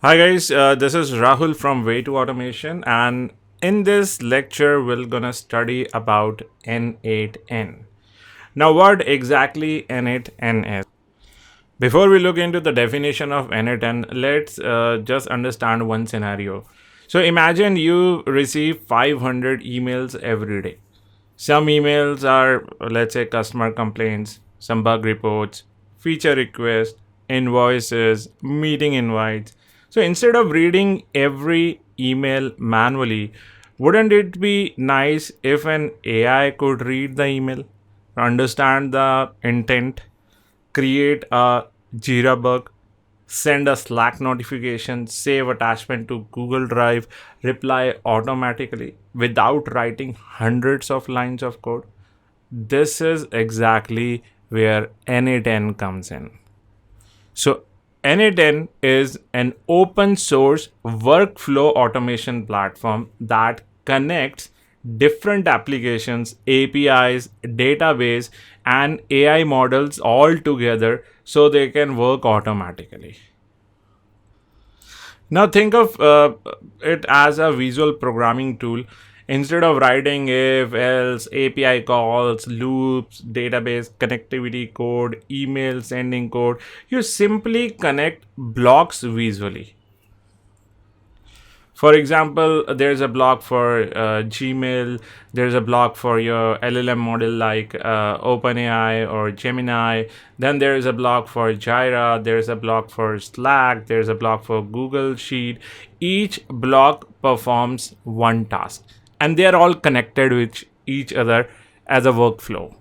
Hi guys, this is Rahul from Way to Automation, and in this lecture we're gonna study about n8n. Now, what exactly n8n is? Before we look into the definition of n8n, let's just understand one scenario. So imagine you receive 500 emails every day. Some emails are, let's say, customer complaints, some bug reports, feature requests, invoices, meeting invites. So instead of reading every email manually, wouldn't it be nice if an AI could read the email, understand the intent, create a Jira bug, send a Slack notification, save attachment to Google Drive, reply automatically without writing hundreds of lines of code? This is exactly where n8n comes in. So, n8n is an open source workflow automation platform that connects different applications, APIs, database, and AI models all together so they can work automatically. Now think of it as a visual programming tool. Instead of writing if, else, API calls, loops, database connectivity code, email sending code, you simply connect blocks visually. For example, there's a block for Gmail, there's a block for your LLM model like OpenAI or Gemini, then there's a block for Jira, there's a block for Slack, there's a block for Google Sheet. Each block performs one task and they are all connected with each other as a workflow.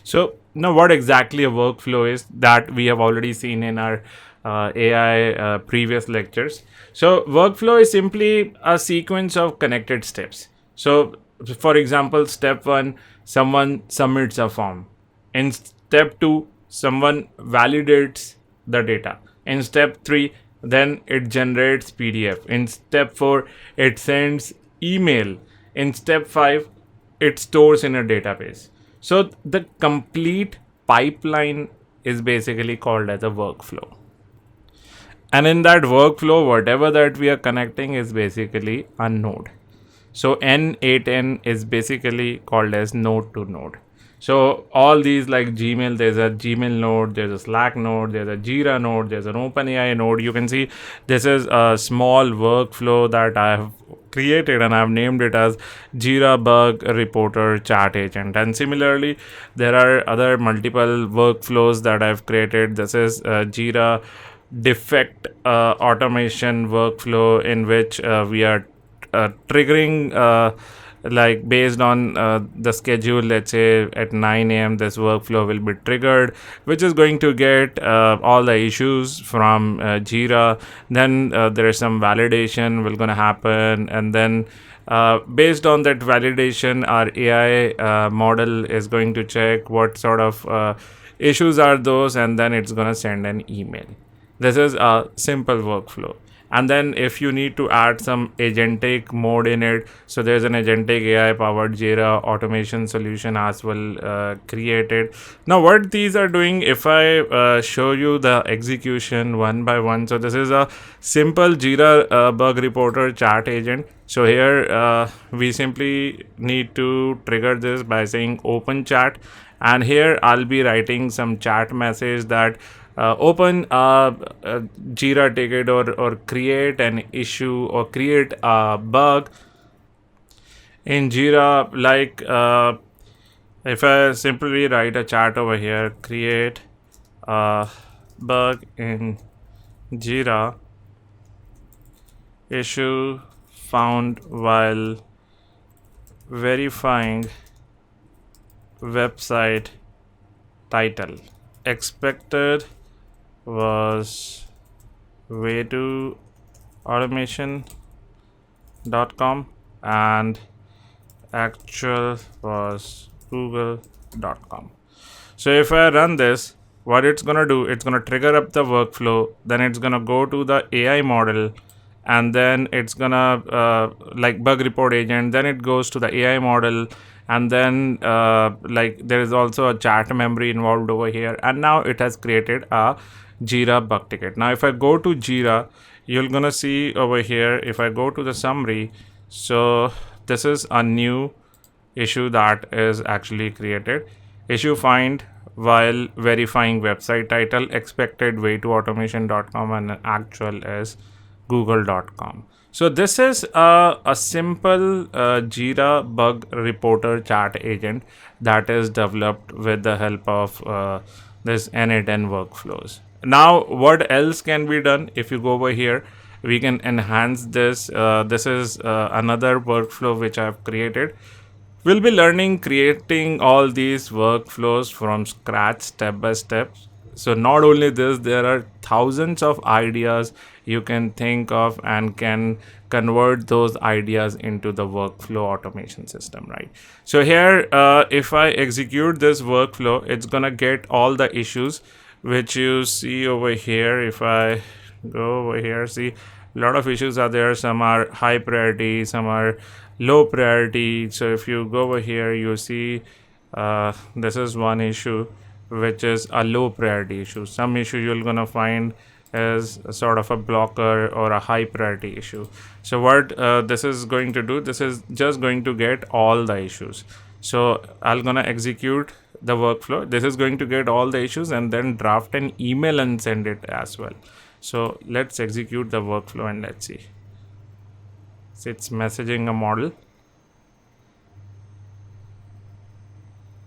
So now what exactly a workflow is, that we have already seen in our AI previous lectures. So workflow is simply a sequence of connected steps. So for example, step 1, someone submits a form. In step 2, someone validates the data. In step 3, then it generates PDF. In step 4, it sends email. In step 5, it stores in a database. So the complete pipeline is basically called as a workflow. And in that workflow, whatever that we are connecting is basically a node. So n8n is basically called as node to node. So all these, like Gmail, there's a Gmail node, there's a Slack node, there's a Jira node, there's an OpenAI node. You can see this is a small workflow that I have created and I've named it as Jira bug reporter chat agent. And similarly, there are other multiple workflows that I've created. This is Jira defect automation workflow, in which we are triggering like based on the schedule. Let's say at 9 a.m. this workflow will be triggered, which is going to get all the issues from Jira. Then there is some validation will gonna happen, and then based on that validation, our AI model is going to check what sort of issues are those, and then it's gonna send an email. This is a simple workflow. And then if you need to add some agentic mode in it, so there's an agentic AI powered Jira automation solution as well created. Now what these are doing, if I show you the execution one by one. So this is a simple Jira bug reporter chat agent. So here we simply need to trigger this by saying open chat, and here I'll be writing some chat message that open a Jira ticket, or create an issue or create a bug in Jira. Like if I simply write a chat over here, create a bug in Jira, issue found while verifying website title. Expected was way to automation.com and actual was google.com. So if I run this, what it's gonna do, it's gonna trigger up the workflow, then it's gonna go to the AI model, and then it's gonna like bug report agent, then it goes to the AI model, and then like there is also a chat memory involved over here, and now it has created a Jira bug ticket. Now if I go to Jira, you're gonna see over here, if I go to the summary, so this is a new issue that is actually created. Issue find while verifying website title, expected way to automation.com and actual is google.com. So this is a simple Jira bug reporter chat agent that is developed with the help of this n8n workflows. Now what else can be done? If you go over here, we can enhance this. This is another workflow which I've created. We'll be learning creating all these workflows from scratch, step by step. So not only this, there are thousands of ideas you can think of and can convert those ideas into the workflow automation system, right? So here, if I execute this workflow, it's gonna get all the issues which you see over here. If I go over here, see a lot of issues are there. Some are high priority, some are low priority. So if you go over here, you see this is one issue which is a low priority issue. Some issue you're gonna find is a sort of a blocker or a high priority issue. So what this is going to do, this is just going to get all the issues. So I'm gonna execute the workflow. This is going to get all the issues and then draft an email and send it as well. So let's execute the workflow and let's see. So it's messaging a model.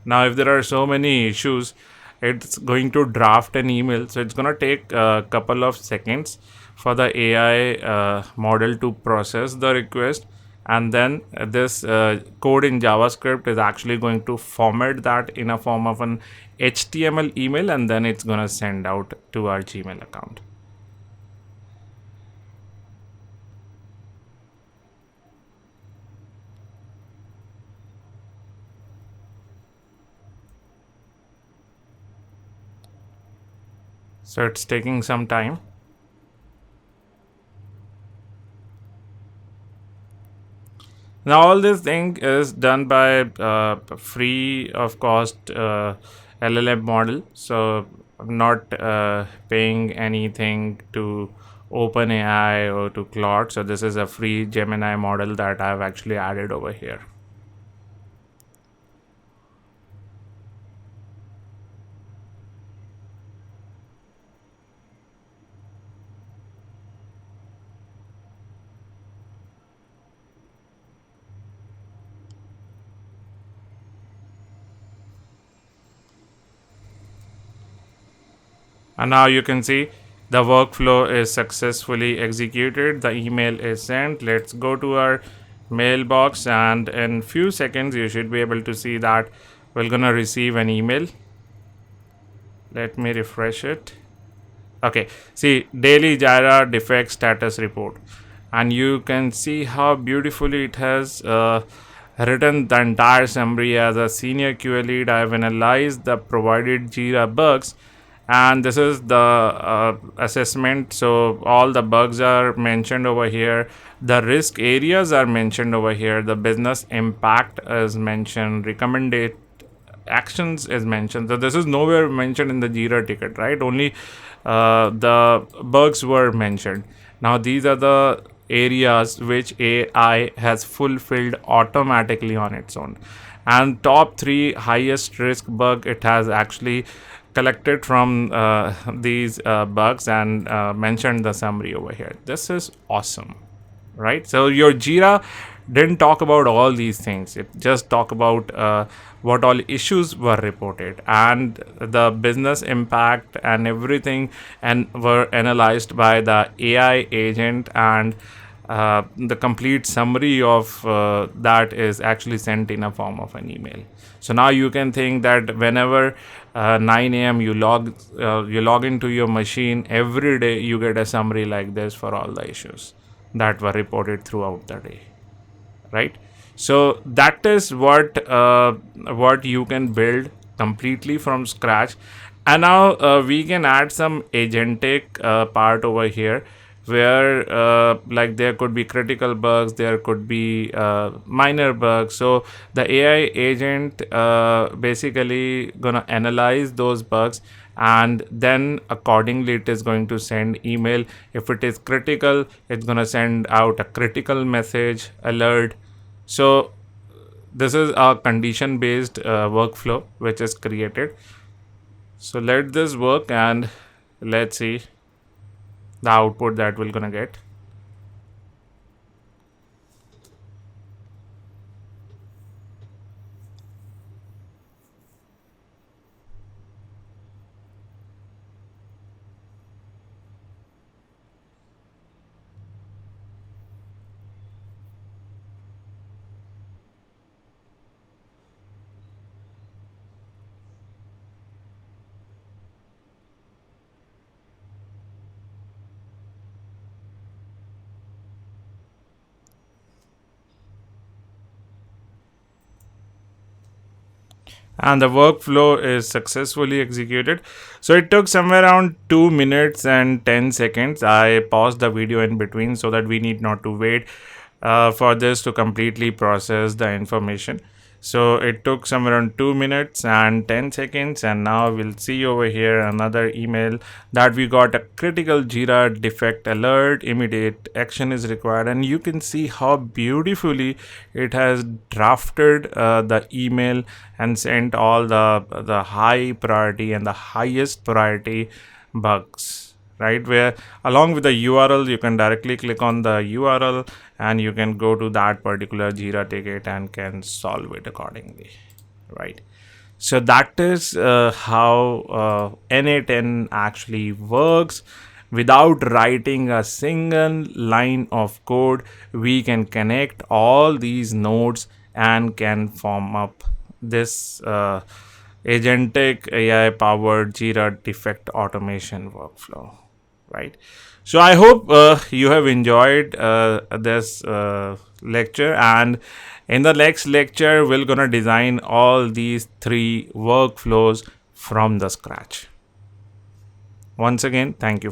Now if there are so many issues, it's going to draft an email. So it's going to take a couple of seconds for the AI model to process the request, and then this code in JavaScript is actually going to format that in a form of an HTML email, and then it's going to send out to our Gmail account. So it's taking some time. Now all this thing is done by free of cost LLM model. So I'm not paying anything to OpenAI or to Claude. So this is a free Gemini model that I've actually added over here. And now you can see the workflow is successfully executed. The email is sent. Let's go to our mailbox, and in few seconds you should be able to see that we're gonna receive an email. Let me refresh it. Okay, see, daily Jira defect status report, and you can see how beautifully it has written the entire summary. As a senior QA lead, I have analyzed the provided Jira bugs, and this is the assessment. So all the bugs are mentioned over here, the risk areas are mentioned over here, the business impact is mentioned, recommended actions is mentioned. So this is nowhere mentioned in the Jira ticket, right? Only the bugs were mentioned. Now these are the areas which AI has fulfilled automatically on its own, and top 3 highest risk bug it has actually collected from these bugs and mentioned the summary over here. This is awesome, right? So your Jira didn't talk about all these things. It just talk about what all issues were reported and the business impact and everything, and were analyzed by the AI agent, and the complete summary of that is actually sent in a form of an email. So now you can think that whenever 9 a.m. you log into your machine, every day you get a summary like this for all the issues that were reported throughout the day, right? So that is what you can build completely from scratch. And now we can add some agentic part over here, where like there could be critical bugs, there could be minor bugs. So the AI agent basically gonna analyze those bugs and then accordingly it is going to send email. If it is critical, it's going to send out a critical message alert. So this is a condition based workflow which is created. So let this work and let's see the output that we're gonna get. And the workflow is successfully executed. So it took somewhere around 2 minutes and 10 seconds. I paused the video in between so that we need not to wait for this to completely process the information. So it took somewhere around 2 minutes and 10 seconds, and now we'll see over here another email that we got a critical Jira defect alert, immediate action is required. And you can see how beautifully it has drafted the email and sent all the high priority and the highest priority bugs, right? Where along with the URL, you can directly click on the URL and you can go to that particular Jira ticket and can solve it accordingly, right? So that is how n8n actually works. Without writing a single line of code, we can connect all these nodes and can form up this agentic AI powered Jira defect automation workflow, right? So I hope you have enjoyed this lecture, and in the next lecture we're gonna design all these three workflows from the scratch. Once again, thank you.